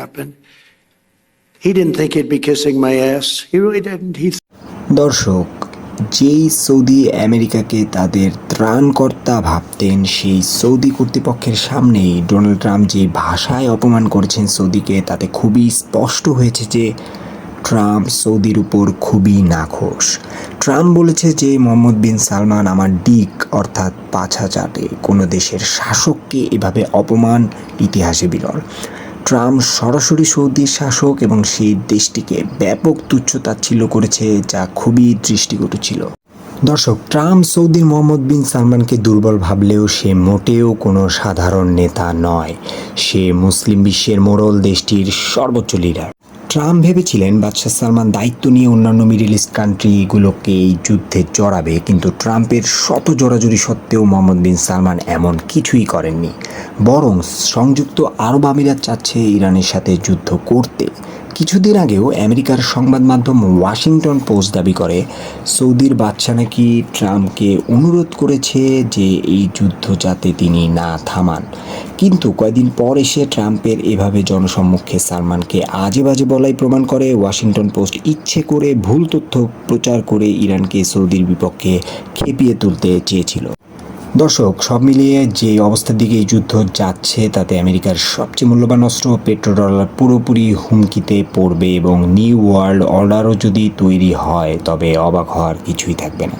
happen. He didn't think he'd be kissing my ass. He really didn't. দর্শক, যেই Saudi আমেরিকাকে তাদের ত্রাণকর্তা ভাবতেন, সেই সৌদি কর্তৃপক্ষের সামনেই ডোনাল্ড ট্রাম্প যে ভাষায় অপমান করেছেন সৌদিকে, তাতে খুবই স্পষ্ট হয়েছে যে ট্রাম্প সৌদির উপর খুবই নাখোশ। ট্রাম্প বলেছে যে মোহাম্মদ বিন সালমান আমার ডিক অর্থাৎ পাছা চাটে। কোনো দেশের শাসককে এভাবে অপমান ইতিহাসে বিরল। ট্রাম্প সরাসরি সৌদির শাসক এবং সেই দেশটিকে ব্যাপক তুচ্ছ-তাচ্ছিল্য করেছে, যা খুবই দৃষ্টিকটু ছিল। দর্শক, ট্রাম্প সৌদির মোহাম্মদ বিন সালমানকে দুর্বল ভাবলেও সে মোটেও কোনো সাধারণ নেতা নয়। সে মুসলিম বিশ্বের মোড়ল দেশটির সর্বোচ্চ লিডার। ট্রাম্প ভেবেছিলেন বাদশাহ সালমান দায়িত্ব নিয়ে অন্যান্য মিডল ইস্ট কান্ট্রিগুলোকে এই যুদ্ধে জড়াবে, কিন্তু ট্রাম্পের শত জোরাজুরি সত্ত্বেও মোহাম্মদ বিন সালমান এমন কিছুই করেননি। বরং সংযুক্ত আরব আমিরাত চাচ্ছে ইরানের সাথে যুদ্ধ করতে। কিছুদিন আগেও আমেরিকার সংবাদ মাধ্যম ওয়াশিংটন পোস্ট দাবি করে সৌদির বাদশা নাকি ট্রাম্পকে অনুরোধ করেছে যে এই যুদ্ধ যাতে তিনি না থামান। কিন্তু কয়েকদিন পর এসে ট্রাম্পের এভাবে জনসম্মুখে সালমানকে আজে বাজে বলাই প্রমাণ করে ওয়াশিংটন পোস্ট ইচ্ছে করে ভুল তথ্য প্রচার করে ইরানকে সৌদির বিপক্ষে খেপিয়ে তুলতে চেয়েছিল। দর্শক, সব মিলিয়ে যে অবস্থার দিকে এই যুদ্ধ যাচ্ছে, তাতে আমেরিকার সবচেয়ে মূল্যবান অস্ত্র পেট্রোডলার পুরোপুরি হুমকিতে পড়বে এবং নিউ ওয়ার্ল্ড অর্ডারও যদি তৈরি হয়, তবে অবাক হওয়ার কিছুই থাকবে না।